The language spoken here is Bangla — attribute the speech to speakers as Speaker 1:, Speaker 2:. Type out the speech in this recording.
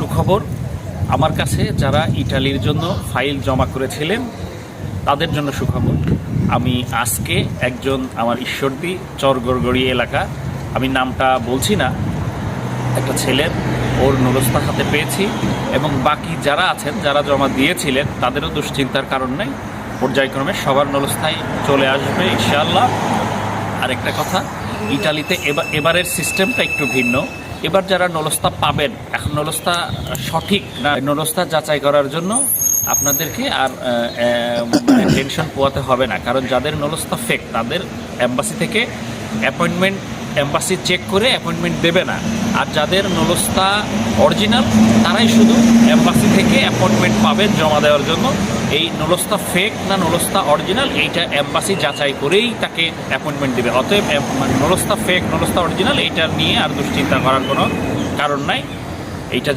Speaker 1: সুখবর, আমার কাছে যারা ইটালির জন্য ফাইল জমা করেছিলেন তাদের জন্য সুখবর। আমি আজকে একজন আমার ঈশ্বরদী চরগড়গড়ি এলাকা, আমি নামটা বলছি না, একটা ছেলের ওর নুরস্তা হাতে পেয়েছি এবং বাকি যারা আছেন যারা জমা দিয়েছিলেন তাদেরও দুশ্চিন্তার কারণ নেই, পর্যায়ক্রমে সবার নুরস্তায় চলে আসবে ইনশাআল্লাহ। আরেকটা কথা, ইটালিতে এবারের সিস্টেমটা একটু ভিন্ন। এবার যারা নলস্তা পাবেন, এখন নলস্তা সঠিক না নলস্তা যাচাই করার জন্য আপনাদেরকে আর টেনশন পোয়াতে হবে না, কারণ যাদের নলস্তা ফেক তাদের এম্বাসি থেকে অ্যাপয়েন্টমেন্ট এম্বাসি চেক করে অ্যাপয়েন্টমেন্ট দেবে না, আর যাদের নলস্তা অরিজিনাল তারাই শুধু এম্বাসি থেকে অ্যাপয়েন্টমেন্ট পাবেন জমা দেওয়ার জন্য। এই নলস্তা ফেক না নলস্তা অরিজিনাল এইটা এম্বাসি যাচাই করেই তাকে অ্যাপয়েন্টমেন্ট দেবে। অতএব নলস্তা ফেক নলস্তা অরিজিনাল এইটা নিয়ে আর দুশ্চিন্তা করার কোনো কারণ নাই। এইটা